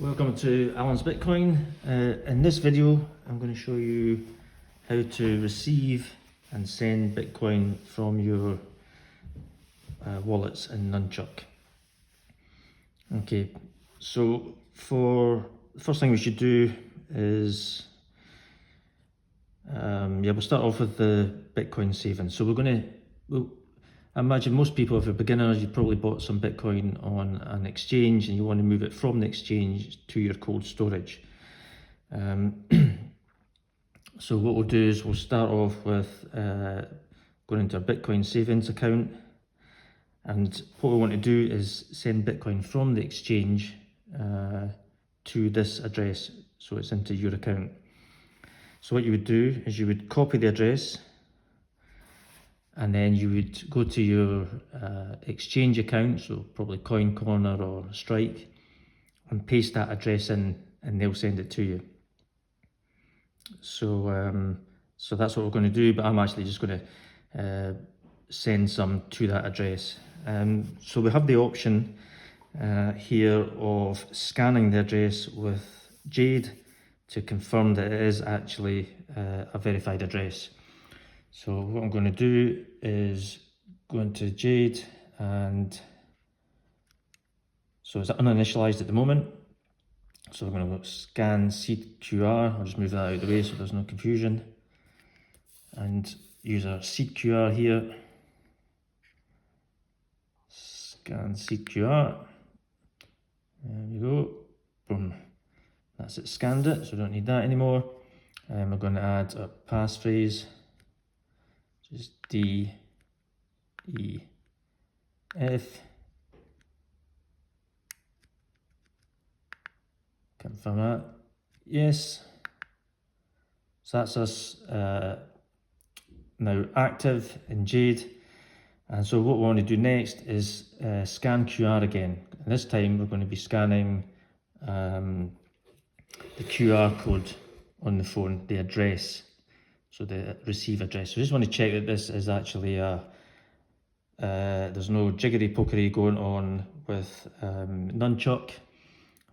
Welcome to Alan's Bitcoin. In this video, I'm going to show you how to receive and send Bitcoin from your wallets in Nunchuk. Okay, so for the first thing we should do is, we'll start off with the Bitcoin savings. So I imagine most people, if you're beginners, you've probably bought some Bitcoin on an exchange and you want to move it from the exchange to your cold storage. So what we'll do is we'll start off with going into our Bitcoin savings account. And what we want to do is send Bitcoin from the exchange to this address, so it's into your account. So what you would do is you would copy the address, and then you would go to your exchange account, so probably Coin Corner or Strike, and paste that address in, and they'll send it to you. So so that's what we're going to do, but I'm actually just going to send some to that address. So we have the option here of scanning the address with Jade to confirm that it is actually a verified address. So what I'm going to do is go into Jade, and so it's uninitialized at the moment. So we're going to scan seed QR. I'll just move that out of the way so there's no confusion. And use our seed QR here. Scan seed QR. There we go. Boom. That's it, scanned it, so we don't need that anymore. And we're going to add a passphrase. Just D, E, F. Confirm that. Yes. So that's us now active in Jade. And so what we want to do next is scan QR again. And this time we're going to be scanning the QR code on the phone, the address. So the receive address. So I just want to check that this is actually there's no jiggery pokery going on with Nunchuk,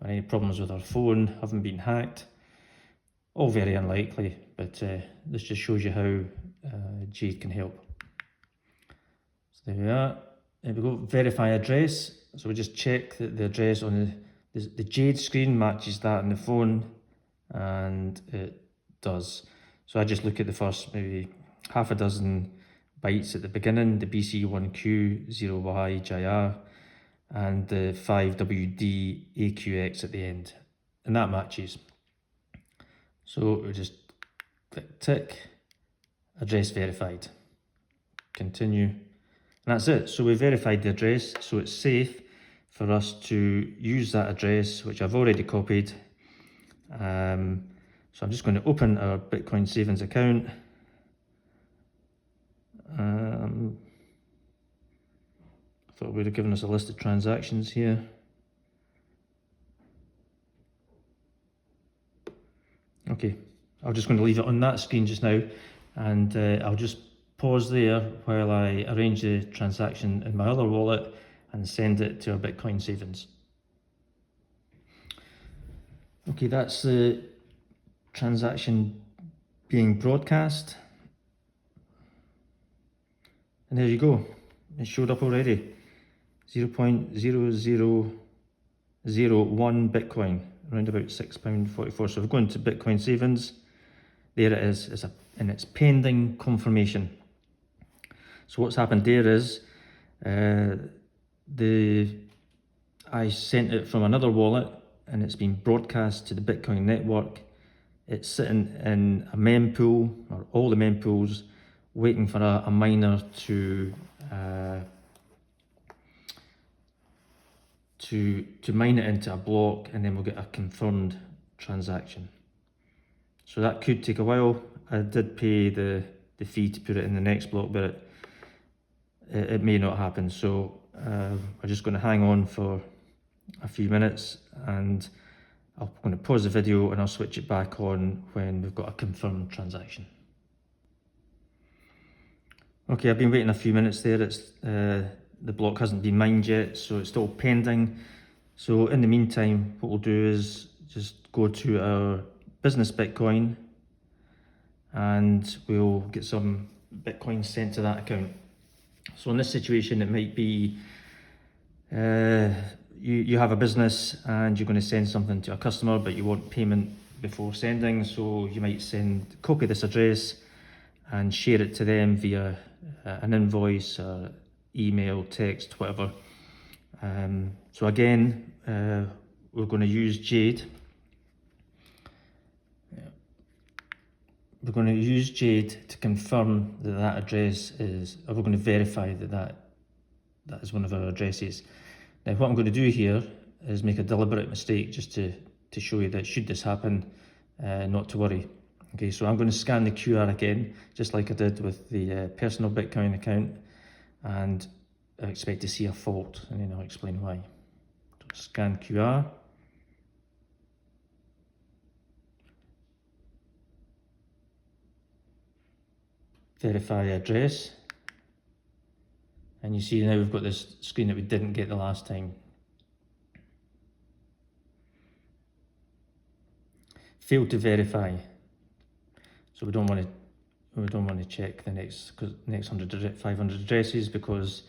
or any problems with our phone, haven't been hacked. All very unlikely, but this just shows you how Jade can help. So there we are. There we go, verify address. So we just check that the address on the Jade screen matches that on the phone, and it does. So I just look at the first maybe half a dozen bytes at the beginning, the BC1Q0YJR, and the 5WD-AQX at the end, and that matches. So we just click tick, address verified, continue, and that's it. So we verified the address, so it's safe for us to use that address, which I've already copied. So I'm just going to open our Bitcoin savings account. Thought it would have given us a list of transactions here. Okay, I'm just going to leave it on that screen just now, and I'll just pause there while I arrange the transaction in my other wallet and send it to our Bitcoin savings. Okay, that's the transaction being broadcast. And there you go, it showed up already. 0.0001 Bitcoin, around about £6.44. So if we go into Bitcoin savings, there it is, and it's pending confirmation. So what's happened there is, I sent it from another wallet, and it's been broadcast to the Bitcoin network. It's sitting in a mempool, or all the mempools, waiting for a miner to mine it into a block, and then we'll get a confirmed transaction. So that could take a while. I did pay the fee to put it in the next block, but it may not happen. So I'm just going to hang on for a few minutes, and I'm going to pause the video and I'll switch it back on when we've got a confirmed transaction. Okay, I've been waiting a few minutes there. It's the block hasn't been mined yet, so it's still pending. So in the meantime, what we'll do is just go to our business Bitcoin and we'll get some Bitcoin sent to that account. So in this situation, it might be you have a business and you're going to send something to a customer, but you want payment before sending. So you might copy this address and share it to them via an invoice, email, text, whatever. So again, we're going to use Jade. We're going to use Jade to confirm that address is, or we're going to verify that is one of our addresses. Now what I'm going to do here is make a deliberate mistake just to show you that should this happen, not to worry. Okay, so I'm going to scan the QR again, just like I did with the personal Bitcoin account, and I expect to see a fault, and then I'll explain why. So scan QR. Verify address. And you see now we've got this screen that we didn't get the last time. Failed to verify. So we don't want to check the next 500 addresses because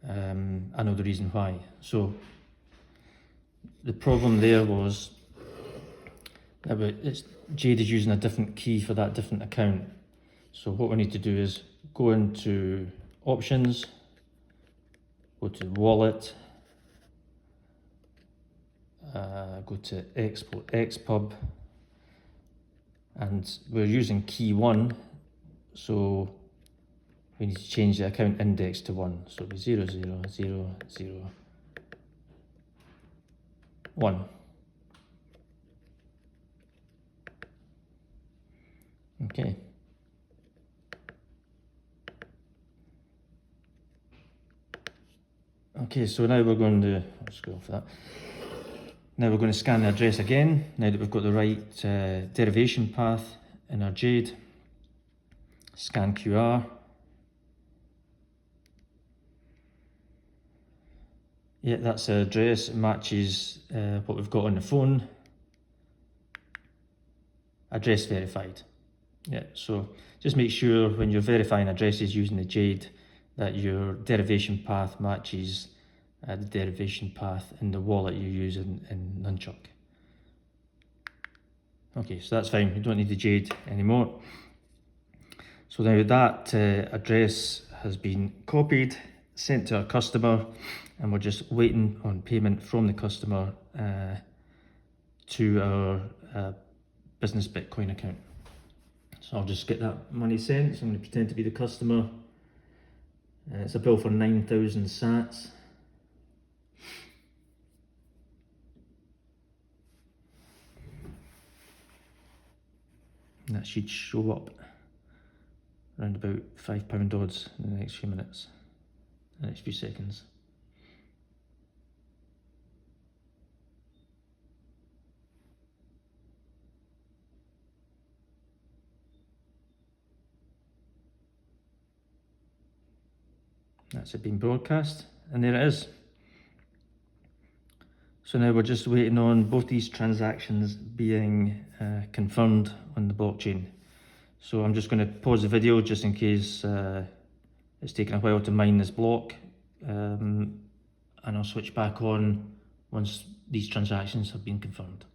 I know the reason why. So the problem there was that Jade is using a different key for that different account. So what we need to do is go into options, go to wallet, go to export xpub, and we're using key 1, so we need to change the account index to 1, so it'll be 00001. Okay. Okay, so now we're going to, I'll scroll for that. Now we're going to scan the address again, now that we've got the right derivation path in our Jade. Scan QR. Yeah, that's our address, it matches what we've got on the phone. Address verified. Yeah, so just make sure when you're verifying addresses using the Jade that your derivation path matches the derivation path in the wallet you use in Nunchuk. Okay, so that's fine, we don't need the Jade anymore. So now that address has been copied, sent to our customer, and we're just waiting on payment from the customer to our business Bitcoin account. So I'll just get that money sent, so I'm going to pretend to be the customer. It's a bill for 9,000 sats. And that should show up around about £5 odds in the next few minutes, the next few seconds. That's it being broadcast, and there it is. So now we're just waiting on both these transactions being confirmed on the blockchain. So I'm just going to pause the video just in case it's taken a while to mine this block, and I'll switch back on once these transactions have been confirmed.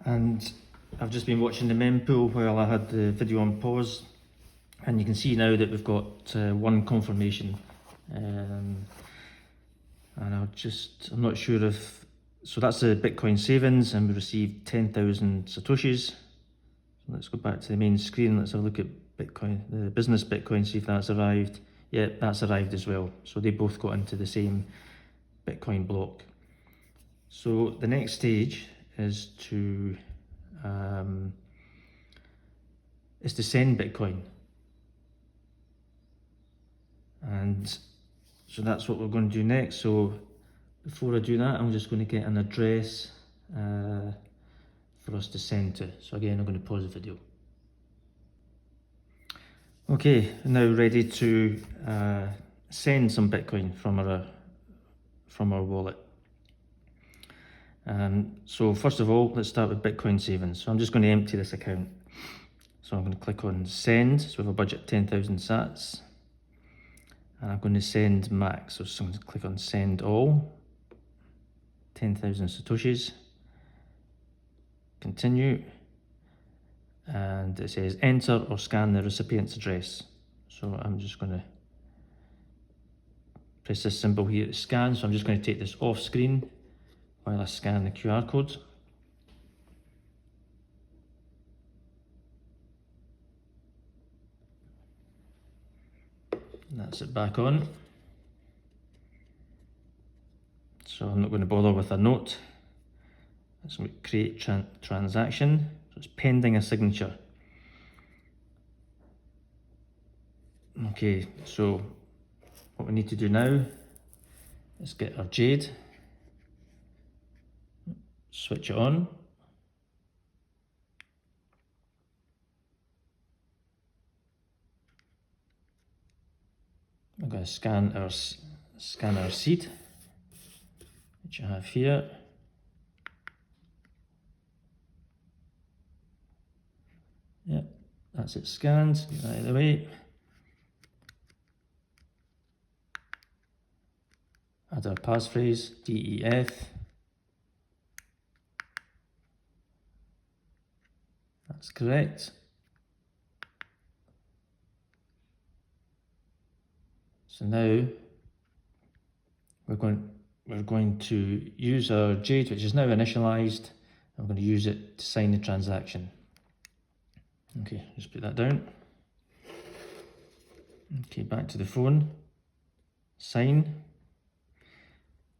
And I've just been watching the mempool while I had the video on pause, and you can see now that we've got one confirmation, and I'm not sure if, so that's the Bitcoin savings, and we received 10,000 Satoshis. So let's go back to the main screen, let's have a look at Bitcoin, the business Bitcoin, see if that's arrived. Yeah, that's arrived as well. So they both got into the same Bitcoin block. So the next stage is to send Bitcoin, and so that's what we're going to do next. So before I do that, I'm just going to get an address for us to send to. So again, I'm going to pause the video. Okay, now ready to send some Bitcoin from our wallet. So first of all, let's start with Bitcoin savings. So I'm just going to empty this account. So I'm going to click on send. So we have a budget of 10,000 sats. And I'm going to send max. So I'm going to click on send all. 10,000 satoshis. Continue. And it says enter or scan the recipient's address. So I'm just going to press this symbol here to scan. So I'm just going to take this off screen while I scan the QR code. And that's it back on. So I'm not going to bother with a note. Let's create transaction. So it's pending a signature. Okay, so what we need to do now is get our Jade, switch it on. I'm going to scan our seed, which I have here. Yeah, that's it scanned. Get that out of the way. Add our passphrase, DEF. That's correct. So now we're going to use our Jade, which is now initialized. I'm going to use it to sign the transaction. Okay, just put that down. Okay, back to the phone. Sign.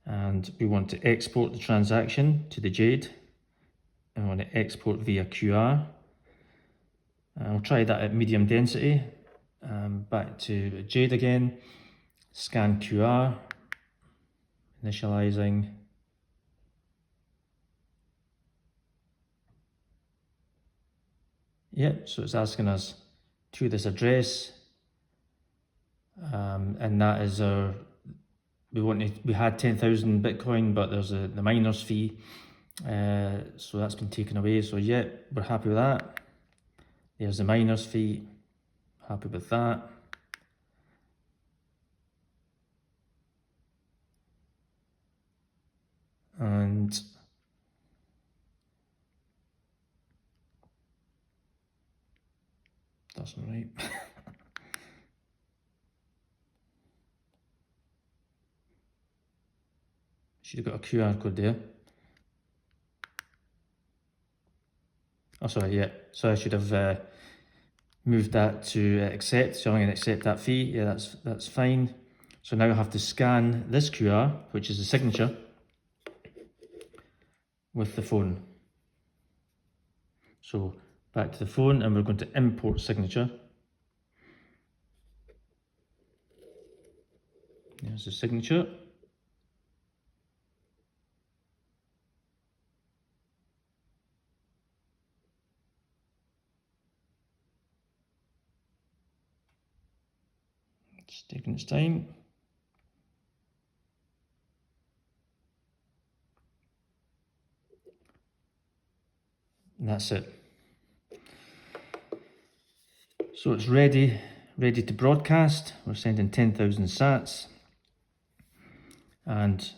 And we want to export the transaction to the Jade. And we want to export via QR. I'll try that at medium density. Back to Jade again. Scan QR. Initializing. Yep, so it's asking us to this address. And that is our, we had 10,000 Bitcoin, but there's the miner's fee. So that's been taken away. So yeah, we're happy with that. There's the miner's fee. Happy with that. And that's all right. Should have got a QR code there. Oh, sorry, yeah. So I should have moved that to accept. So I'm going to accept that fee. Yeah, that's fine. So now I have to scan this QR, which is the signature, with the phone. So back to the phone, and we're going to import signature. There's the signature. It's taking its time. And that's it. So it's ready to broadcast. We're sending 10,000 sats. And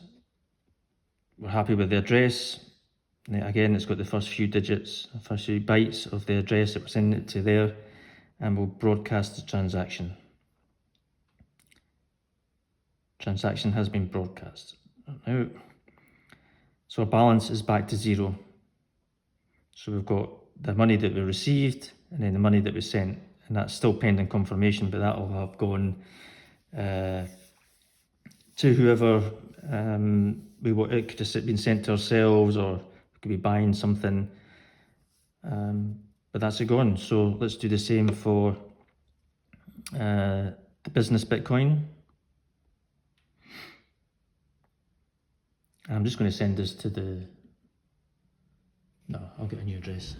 we're happy with the address. Again, it's got the first few digits, the first few bytes of the address that we're sending it to there, and we'll broadcast the transaction. Transaction has been broadcast. Now, so our balance is back to zero. So we've got the money that we received and then the money that we sent, and that's still pending confirmation, but that will have gone to whoever it could have been sent to ourselves, or we could be buying something, but that's it gone. So let's do the same for the business Bitcoin. I'm just going to send this to I'll get a new address.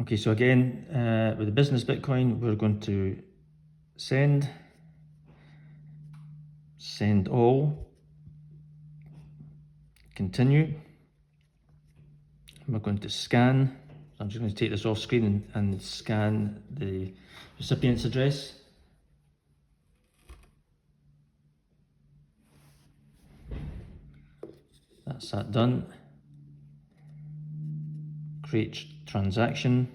Okay, so again, with the business Bitcoin, we're going to send all, continue. And we're going to scan. I'm just going to take this off screen and scan the recipient's address. That's that done. Create transaction.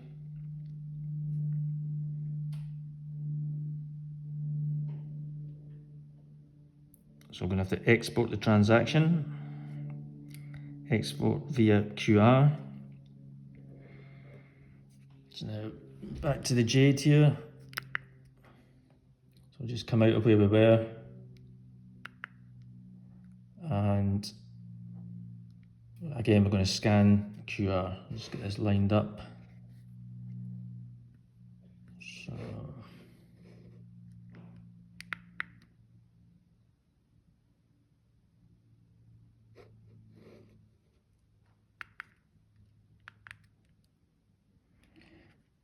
So we're going to have to export the transaction. Export via QR. So now back to the Jade here. So we'll just come out of where we were. And again, we're going to scan QR. Let's get this lined up. So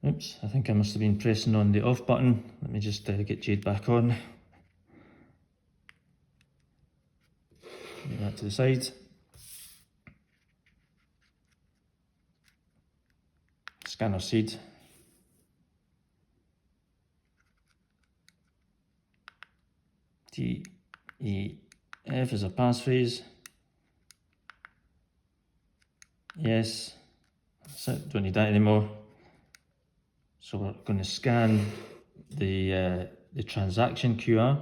oops, I think I must have been pressing on the off button. Let me just get Jade back on. Get that to the side. Scan our seed. TEF is a passphrase. Yes, that's it, don't need that anymore. So we're going to scan the transaction QR.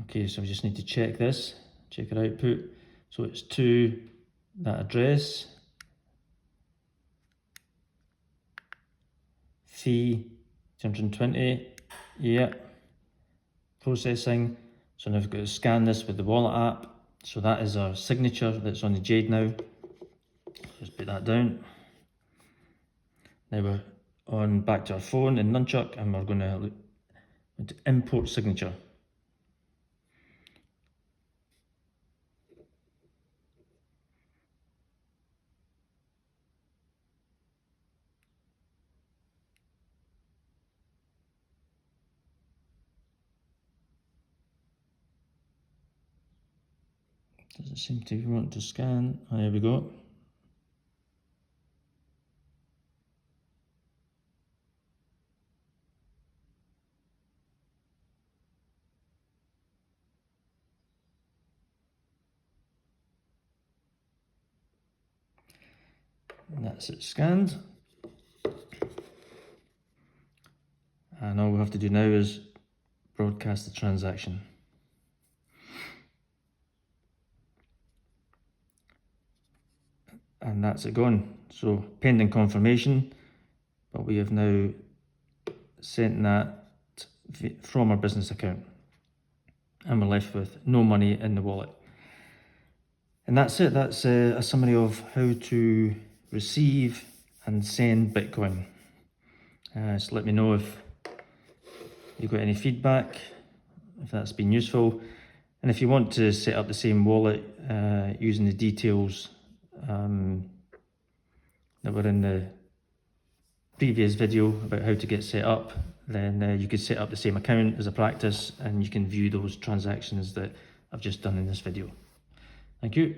Okay, so we just need to check this, check our output. So it's to that address. Fee 220, yeah. Processing. So now we've got to scan this with the wallet app. So that is our signature that's on the Jade now. Just put that down. Now we're on back to our phone in Nunchuk, and we're going to import signature. Doesn't seem to want to scan. Oh, there we go. And that's it scanned. And all we have to do now is broadcast the transaction. And that's it gone. So pending confirmation, but we have now sent that from our business account, and we're left with no money in the wallet. And that's it. That's a summary of how to receive and send Bitcoin. So let me know if you've got any feedback, if that's been useful. And if you want to set up the same wallet using the details that were in the previous video about how to get set up, then you could set up the same account as a practice, and you can view those transactions that I've just done in this video. Thank you.